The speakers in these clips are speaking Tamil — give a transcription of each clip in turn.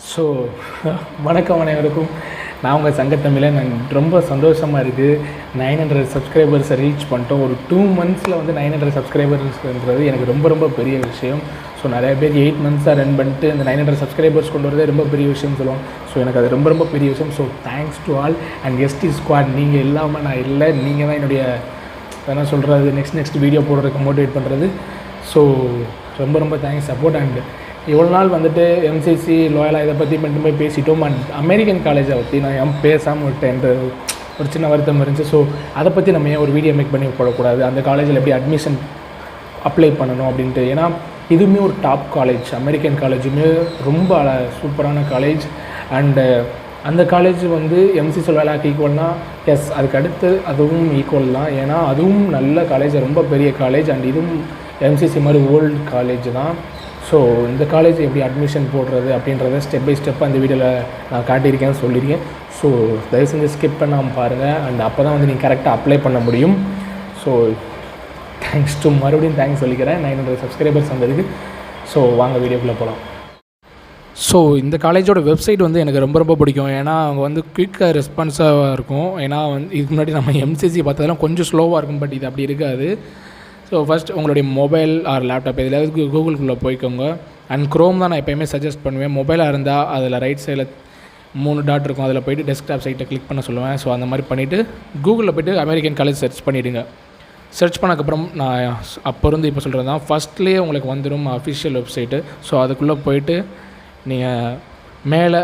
ஸோ வணக்கம் அனைவருக்கும். நான் உங்கள் சங்கத்தமிழன். ரொம்ப சந்தோஷமாக இருக்குது. 900 சப்ஸ்கிரைபர்ஸை ரீச் பண்ணிட்டோம். ஒரு 2 monthஸில் வந்து 900 சப்ஸ்கிரைபர்ஸ்ன்றது எனக்கு ரொம்ப ரொம்ப பெரிய விஷயம். ஸோ நிறைய பேர் 8 monthஸாக ரன் பண்ணிட்டு இந்த 900 சப்ஸ்கிரைபர்ஸ் கொண்டு வரதே ரொம்ப பெரிய விஷயம்னு சொல்லுவாங்க. ஸோ எனக்கு அது ரொம்ப ரொம்ப பெரிய விஷயம். So thanks to all and SD squad. நீங்கள் இல்லாமல் நான் இல்லை. நீங்கள் தான் என்னுடைய என்ன சொல்கிறது நெக்ஸ்ட் வீடியோ போடுறதுக்கு மோட்டிவேட் பண்ணுறது. ஸோ ரொம்ப ரொம்ப தேங்க்ஸ் சப்போர்ட். அண்ட் இவ்வளோ நாள் வந்துட்டு எம்சிசி லோயலாக இதை பற்றி மட்டுமே பேசிட்டோம். அண்ட் அமெரிக்கன் காலேஜை பற்றி நான் பேசாமல் விட்டேன்ற ஒரு சின்ன வருத்தம் இருந்துச்சு. ஸோ அதை பற்றி நம்ம ஏன் ஒரு வீடியோ மேக் பண்ணி போடக்கூடாது, அந்த காலேஜில் எப்படி அட்மிஷன் அப்ளை பண்ணணும் அப்படின்ட்டு. ஏன்னா இதுவுமே ஒரு டாப் காலேஜ். அமெரிக்கன் காலேஜுமே ரொம்ப சூப்பரான காலேஜ். அண்டு அந்த காலேஜ் வந்து எம்சிசி லோயலாக்கு ஈக்குவல்னா எஸ், அதுக்கு அடுத்து அதுவும் ஈக்குவல் தான். ஏன்னா அதுவும் நல்ல காலேஜ், ரொம்ப பெரிய காலேஜ். அண்ட் இதுவும் எம்சிசி மாதிரி ஓல்டு காலேஜ் தான். ஸோ இந்த காலேஜ் எப்படி அட்மிஷன் போடுறது அப்படின்றத ஸ்டெப் பை ஸ்டெப்பாக இந்த வீடியோவில் நான் காட்டியிருக்கேன்னு சொல்லியிருக்கேன். ஸோ தயவு செஞ்சு ஸ்கிப் பண்ணாமல் பாருங்கள். அண்ட் அப்போ தான் வந்து நீங்கள் கரெக்டாக அப்ளை பண்ண முடியும். ஸோ தேங்க்ஸ் டு மறுபடியும் தேங்க்ஸ் சொல்லிக்கிறேன் 900 சப்ஸ்கிரைபர்ஸ் வந்ததுக்கு. ஸோ வாங்க வீடியோக்குள்ளே போகலாம். ஸோ இந்த காலேஜோட வெப்சைட் வந்து எனக்கு ரொம்ப ரொம்ப பிடிக்கும். ஏன்னா அவங்க வந்து குயிக்காக ரெஸ்பான்ஸாக இருக்கும். ஏன்னா வந்து இதுக்கு முன்னாடி நம்ம எம்சிசி பார்த்ததெல்லாம் கொஞ்சம் ஸ்லோவாக இருக்கும். பட் இது அப்படி இருக்காது. ஸோ ஃபஸ்ட் உங்களுடைய மொபைல் ஆர் லேப்டாப் எதுலையாவது கூகுள்குள்ளே போய்க்கோங்க. அண்ட் க்ரோம் தான் நான் எப்போயுமே சஜஸ்ட் பண்ணுவேன். மொபைலாக இருந்தால் அதில் ரைட் சைடில் 3 டாட் இருக்கும். அதில் போய்ட்டு டெஸ்க்டாப் சைட்டை கிளிக் பண்ண சொல்லுவேன். ஸோ அந்த மாதிரி பண்ணிவிட்டு கூகுளில் போய்ட்டு அமெரிக்கன் காலேஜ் சர்ச் பண்ணிவிடுங்க. சர்ச் பண்ணக்கப்புறம் நான் அப்போ இருந்து இப்போ சொல்கிறது தான் ஃபஸ்ட்லேயே உங்களுக்கு வந்துடும் அஃபிஷியல் வெப்சைட்டு. ஸோ அதுக்குள்ளே போய்ட்டு நீங்கள் மேலே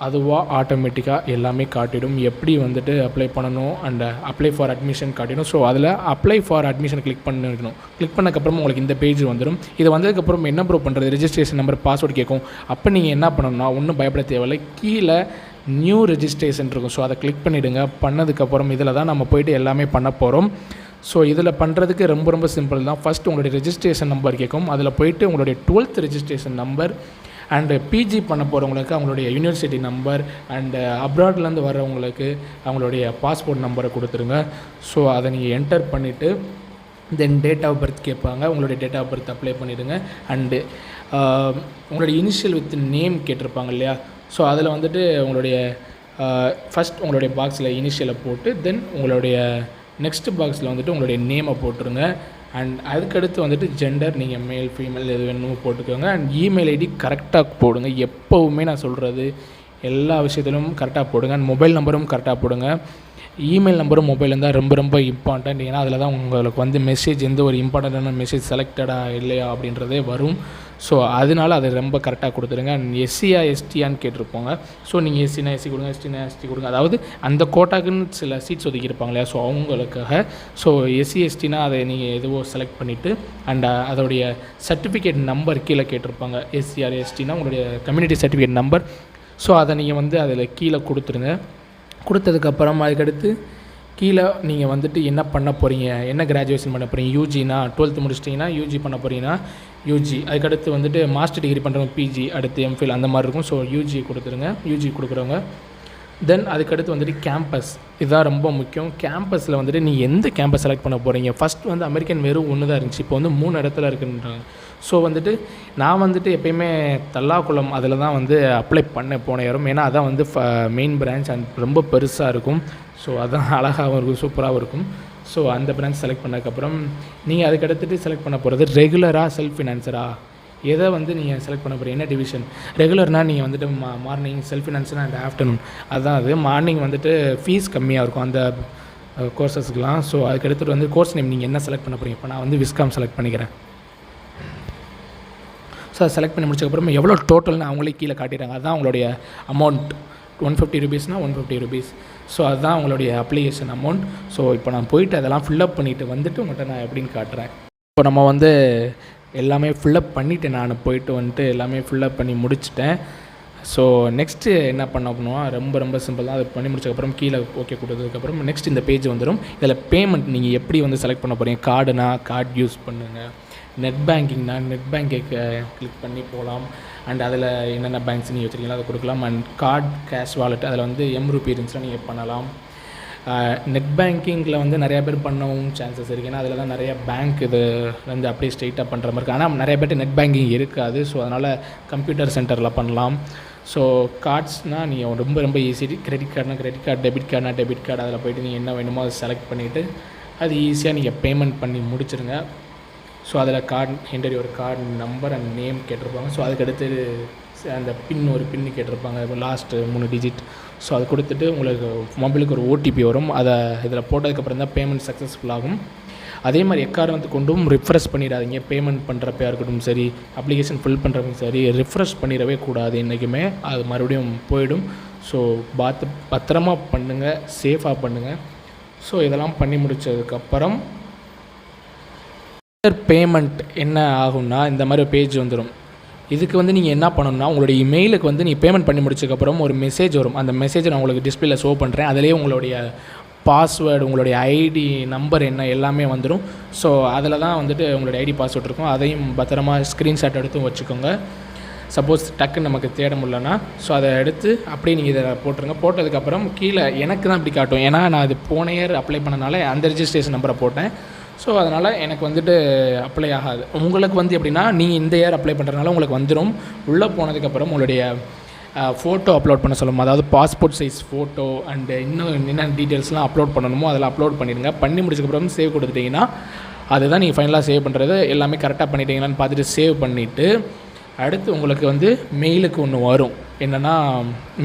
அதுவாக ஆட்டோமேட்டிக்காக எல்லாமே காட்டிடும். எப்படி வந்துட்டு அப்ளை பண்ணணும் அண்ட் அப்ளை ஃபார் அட்மிஷன் காட்டிடும். ஸோ அதில் அப்ளை ஃபார் அட்மிஷன் கிளிக் பண்ணிக்கணும். கிளிக் பண்ணக்கப்புறம் உங்களுக்கு இந்த பேஜ் வந்துடும். இது வந்ததுக்கப்புறம் என்ன ப்ரூவ் பண்ணுறது, ரெஜிஸ்ட்ரேஷன் நம்பர் பாஸ்வேர்டு கேட்கும். அப்போ நீங்கள் என்ன பண்ணணும்னா ஒன்றும் பயப்பட தேவையில்லை. கீழே நியூ ரெஜிஸ்ட்ரேஷன் இருக்கும். ஸோ அதை கிளிக் பண்ணிவிடுங்க. பண்ணதுக்கப்புறம் இதில் தான் நம்ம போய்ட்டு எல்லாமே பண்ண போகிறோம். ஸோ இதில் பண்ணுறதுக்கு ரொம்ப ரொம்ப சிம்பிள் தான். ஃபஸ்ட் உங்களுடைய ரெஜிஸ்ட்ரேஷன் நம்பர் கேட்கும். அதில் போய்ட்டு உங்களுடைய 12th registration number and PG பண்ண போகிறவங்களுக்கு அவங்களுடைய யூனிவர்சிட்டி நம்பர் அண்டு அப்ராட்லேருந்து வர்றவங்களுக்கு அவங்களுடைய பாஸ்போர்ட் நம்பரை கொடுத்துருங்க. ஸோ அதை நீங்கள் என்டர் பண்ணிவிட்டு தென் டேட் ஆஃப் பர்த் கேட்பாங்க. உங்களுடைய டேட் ஆஃப் பர்த் அப்ளை பண்ணிவிடுங்க. அண்டு உங்களுடைய இனிஷியல் வித் நேம் கேட்டிருப்பாங்க இல்லையா. ஸோ அதில் வந்துட்டு உங்களுடைய ஃபஸ்ட் உங்களுடைய பாக்ஸில் இனிஷியலை போட்டு தென் உங்களுடைய நெக்ஸ்ட் பாக்ஸில் வந்துட்டு உங்களுடைய நேமை போட்டுருங்க. அண்ட் அதுக்கடுத்து வந்துட்டு ஜெண்டர், நீங்கள் மேல் ஃபீமேல் எது வேணுமோ போட்டுக்கோங்க. அண்ட் இமெயில் ஐடி கரெக்டாக போடுங்க. எப்போவுமே நான் சொல்கிறது எல்லா விஷயத்திலும் கரெக்டாக போடுங்க. அண்ட் மொபைல் நம்பரும் கரெக்டாக போடுங்க. இமெயில் நம்பரும் மொபைல் இருந்தால் ரொம்ப ரொம்ப இம்பார்ட்டண்ட். ஏன்னா அதில் தான் உங்களுக்கு வந்து மெசேஜ் எந்த ஒரு இம்பார்ட்டண்ட்டான மெசேஜ் செலக்டடாக இல்லையா அப்படின்றதே வரும். ஸோ அதனால் அதை ரொம்ப கரெக்டாக கொடுத்துருங்க. அண்ட் எஸ்சியா எஸ்டியான்னு கேட்டிருப்போங்க. ஸோ நீங்கள் எஸ்சினா எஸ்சி கொடுங்க, எஸ்டினா எஸ்டி கொடுங்க. அதாவது அந்த கோட்டாக்குன்னு சில சீட்ஸ் ஒதுக்கியிருப்பாங்க இல்லையா. ஸோ அவங்களுக்காக ஸோ எஸ்சி எஸ்டினா அதை நீங்கள் எதுவோ செலக்ட் பண்ணிவிட்டு அண்ட் அதோடைய சர்டிஃபிகேட் நம்பர் கீழே கேட்டிருப்பாங்க. எஸ்சிஆர் எஸ்டினா உங்களுடைய கம்யூனிட்டி சர்டிஃபிகேட் நம்பர். ஸோ அதை நீங்கள் வந்து அதில் கீழே கொடுத்துருங்க. கொடுத்ததுக்கப்புறம் அதுக்கடுத்து கீழே நீங்கள் வந்துட்டு என்ன பண்ண போகிறீங்க, என்ன கிராஜுவேஷன் பண்ண போகிறீங்க. யூஜினா 12th முடிச்சிட்டிங்கன்னா யூஜி பண்ண போகிறீங்கன்னா யூஜி. அதுக்கடுத்து வந்துட்டு மாஸ்டர் டிகிரி பண்ணுறவங்க பிஜி, அடுத்து எம்ஃபில் அந்த மாதிரி இருக்கும். ஸோ யூஜி கொடுத்துருங்க. யூஜி கொடுக்குறவங்க தென் அதுக்கடுத்து வந்துட்டு கேம்பஸ். இதுதான் ரொம்ப முக்கியம். கேம்பஸில் வந்துட்டு நீங்கள் எந்த கேம்பஸ் செலக்ட் பண்ண போகிறீங்க. ஃபஸ்ட் வந்து அமெரிக்கன் வெறும் ஒன்று தான் இருந்துச்சு. இப்போ வந்து 3 இடத்துல இருக்குன்றாங்க. ஸோ வந்துட்டு நான் வந்துட்டு எப்பயுமே தல்லாக்குளம் அதில் தான் வந்து அப்ளை பண்ண போன இடம். ஏன்னா அதான் வந்து மெயின் பிரான்ச் அண்ட் ரொம்ப பெருசாக இருக்கும். ஸோ அதான் அழகாகவும் இருக்கும், சூப்பராகவும் இருக்கும். ஸோ அந்த பிரான்ச் செலக்ட் பண்ணதுக்கப்புறம் நீங்கள் அதுக்கடுத்துட்டு செலக்ட் பண்ண போகிறது ரெகுலராக செல்ஃப் ஃபினான்சரா எதை வந்து நீங்கள் செலக்ட் பண்ண போகிறீங்க, என்ன டிவிஷன். ரெகுலர்னால் நீங்கள் வந்துட்டு மார்னிங், செல்ஃப் ஃபினான்ஸ்னால் அண்ட் ஆஃப்டர்நூன். அதுதான் அது. மார்னிங் வந்துட்டு ஃபீஸ் கம்மியாக இருக்கும் அந்த கோர்சஸ்க்கெலாம். ஸோ அதுக்கடுத்துட்டு வந்து கோர்ஸ் நேம் நீங்கள் என்ன செலக்ட் பண்ண போகிறீங்க. இப்போ நான் வந்து விஸ்காம் செலக்ட் பண்ணிக்கிறேன். ஸோ அதை செலக்ட் பண்ணி முடிச்சக்கப்புறம் எவ்வளோ டோட்டல்னு அவங்களே கீழே காட்டிடுறாங்க. அதுதான் உங்களுடைய அமௌண்ட். 150 ரூபீஸ்னால் 150 ரூபீஸ். ஸோ அதுதான் உங்களுடைய அப்ளிகேஷன் அமௌண்ட். ஸோ இப்போ நான் போயிட்டு அதெல்லாம் ஃபில்லப் பண்ணிவிட்டு வந்துட்டு உங்கள்கிட்ட நான் எப்படின்னு காட்டுறேன். இப்போ நம்ம வந்து எல்லாமே ஃபில்லப் பண்ணிவிட்டேன். நான் போயிட்டு வந்துட்டு எல்லாமே ஃபில்லப் பண்ணி முடிச்சிட்டேன். ஸோ நெக்ஸ்ட்டு என்ன பண்ணணும், ரொம்ப ரொம்ப சிம்பிள் தான். அது பண்ணி முடிச்சதுக்கப்புறம் கீழே ஓகே கொடுத்ததுக்கப்புறம் நெக்ஸ்ட் இந்த பேஜ் வந்துடும். இதில் பேமெண்ட் நீங்கள் எப்படி வந்து செலக்ட் பண்ண போகிறீங்க. கார்டுனா கார்டு யூஸ் பண்ணுங்கள். நெட் பேங்கிங்னா நெட் பேங்கை கிளிக் பண்ணி போகலாம். அண்ட் அதில் என்னென்ன பேங்க்ஸ் நீங்கள் வச்சுருக்கீங்களோ அதை கொடுக்கலாம். அண்ட் கார்டு கேஷ் வாலெட் அதில் வந்து ரூபி இருந்துச்சுன்னா நீங்கள் பண்ணலாம். நெட் பேங்கிங்கில் வந்து நிறையா பேர் பண்ணவும் சான்சஸ் இருக்குது. ஏன்னா அதில் தான் நிறையா பேங்க் இது வந்து அப்படியே ஸ்ட்ரெயிட்டாக பண்ணுற மாதிரி இருக்குது. ஆனால் நிறைய பேர்ட்டு நெட் பேங்கிங் இருக்காது. ஸோ அதனால் கம்ப்யூட்டர் சென்டரில் பண்ணலாம். ஸோ கார்ட்ஸ்னால் நீங்கள் ரொம்ப ரொம்ப ஈஸி. கிரெடிட் கார்டுனா கிரெடிட் கார்டு, டெபிட் கார்டுனா டெபிட் கார்டு, அதில் போய்ட்டு நீங்கள் என்ன வேணுமோ அதை செலக்ட் பண்ணிவிட்டு அது ஈஸியாக நீங்கள் பேமெண்ட் பண்ணி முடிச்சிருங்க. ஸோ அதில் கார்டு என்டர் ஒரு கார்டு நம்பர் அண்ட் நேம் கேட்டிருப்பாங்க. ஸோ அதுக்கடுத்து அந்த ஒரு பின்னு கேட்டிருப்பாங்க, லாஸ்ட்டு 3 டிஜிட். ஸோ அது கொடுத்துட்டு உங்களுக்கு மொபைலுக்கு ஒரு ஓடிபி வரும். அதை இதில் போட்டதுக்கப்புறம் தான் பேமெண்ட் சக்ஸஸ்ஃபுல் ஆகும். அதே மாதிரி எக்காரணத்தை கொண்டும் ரிஃப்ரெஷ் பண்ணிடாதீங்க. பேமெண்ட் பண்ணுறப்ப இருக்கட்டும் சரி, அப்ளிகேஷன் ஃபில் பண்ணுறப்ப சரி, ரிஃப்ரெஷ் பண்ணிடவே கூடாது என்றைக்குமே. அது மறுபடியும் போயிடும். ஸோ பத்திரமா பண்ணுங்கள், சேஃபாக பண்ணுங்கள். ஸோ இதெல்லாம் பண்ணி முடித்ததுக்கப்புறம் பேமெண்ட் என்ன ஆகும்னா இந்த மாதிரி பேஜ் வந்துடும். இதுக்கு வந்து நீங்கள் என்ன பண்ணணும்னா உங்களுடைய இமெயிலுக்கு வந்து நீங்கள் பேமெண்ட் பண்ணி முடிச்சதுக்கப்புறம் ஒரு மெசேஜ் வரும். அந்த மெசேஜை நான் உங்களுக்கு டிஸ்பிளேல ஷோ பண்ணுறேன். அதிலே உங்களுடைய பாஸ்வேர்டு, உங்களுடைய ஐடி நம்பர் என்ன எல்லாமே வந்துடும். ஸோ அதில் தான் வந்துட்டு உங்களுடைய ஐடி பாஸ்வேர்ட் இருக்கும். அதையும் பத்திரமா ஸ்க்ரீன்ஷாட் எடுத்து வச்சுக்கோங்க. சப்போஸ் டக்குன்னு நமக்கு தேட முடியலன்னா ஸோ அதை எடுத்து அப்படியே நீங்கள் இதை போட்டுருங்க. போட்டதுக்கப்புறம் கீழே எனக்கு தான் இப்படி காட்டும். ஏன்னா நான் அது போன இயர் அப்ளை பண்ணனால அந்த ரெஜிஸ்ட்ரேஷன் நம்பரை போட்டேன். ஸோ அதனால் எனக்கு வந்துட்டு அப்ளை ஆகாது. உங்களுக்கு வந்து எப்படின்னா நீங்கள் இந்த இயர் அப்ளை பண்ணுறதுனால உங்களுக்கு வந்துடும். உள்ளே போனதுக்கப்புறம் உங்களுடைய ஃபோட்டோ அப்லோட் பண்ண சொல்லுவோம். அதாவது பாஸ்போர்ட் சைஸ் ஃபோட்டோ அண்டு இன்னும் என்ன டீட்டெயில்ஸ்லாம் அப்லோட் பண்ணணுமோ அதில் அப்லோட் பண்ணிடுங்க. பண்ணி முடிச்சதுக்கப்புறம் சேவ் கொடுத்துட்டிங்கன்னா அதுதான் நீங்கள் ஃபைனலாக சேவ் பண்ணுறது. எல்லாமே கரெக்டாக பண்ணிட்டீங்களான்னு பார்த்துட்டு சேவ் பண்ணிவிட்டு அடுத்து உங்களுக்கு வந்து மெயிலுக்கு ஒன்று வரும். என்னென்னா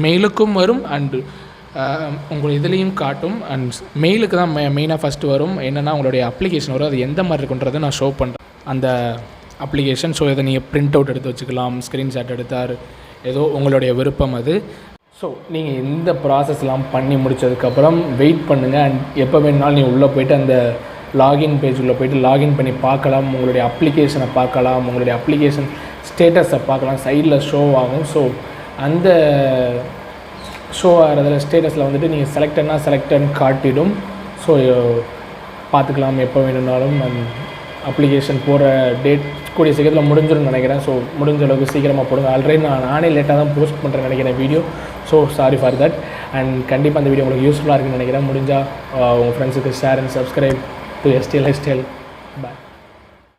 மெயிலுக்கும் வரும் அண்டு உங்கள் இதுலேயும் காட்டும். அண்ட் மெயிலுக்கு தான் மெயினாக ஃபஸ்ட்டு வரும். என்னென்னா உங்களுடைய அப்ளிகேஷன் வரும். அது எந்த மாதிரி இருக்குன்றதை நான் ஷோ பண்ணுறேன் அந்த அப்ளிகேஷன். ஸோ இதை நீங்கள் பிரிண்ட் அவுட் எடுத்து வச்சுக்கலாம், ஸ்க்ரீன்ஷாட் எடுத்தார், ஏதோ உங்களுடைய விருப்பம் அது. ஸோ நீங்கள் இந்த ப்ராசஸ்லாம் பண்ணி முடித்ததுக்கப்புறம் வெயிட் பண்ணுங்கள். அண்ட் எப்போ வேணுனாலும் நீங்கள் உள்ளே போய்ட்டு அந்த லாகின் பேஜ் உள்ளே போய்ட்டு லாகின் பண்ணி பார்க்கலாம். உங்களுடைய அப்ளிகேஷனை பார்க்கலாம், உங்களுடைய அப்ளிகேஷன் ஸ்டேட்டஸை பார்க்கலாம். சைடில் ஷோ ஆகும். ஸோ அந்த ஷோ ஆகிறதுல ஸ்டேட்டஸில் வந்துட்டு நீங்கள் செலக்டட்னு காட்டிடும். ஸோ பார்த்துக்கலாம் எப்போ வேணும்னாலும். அப்ளிகேஷன் போகிற டேட் கூடிய சீக்கிரத்தில் முடிஞ்சிடும்னு நினைக்கிறேன். ஸோ முடிஞ்ச அளவுக்கு சீக்கிரமாக போடுங்க. ஆல்ரெடி நானே லேட்டாக தான் போஸ்ட் பண்ணுறேன்னு நினைக்கிறேன் video. So sorry for that. And கண்டிப்பாக அந்த வீடியோ உங்களுக்கு யூஸ்ஃபுல்லாக இருக்குன்னு நினைக்கிறேன். முடிஞ்சால் உங்கள் ஃப்ரெண்ட்ஸுக்கு share and subscribe to STL Lifestyle. Bye.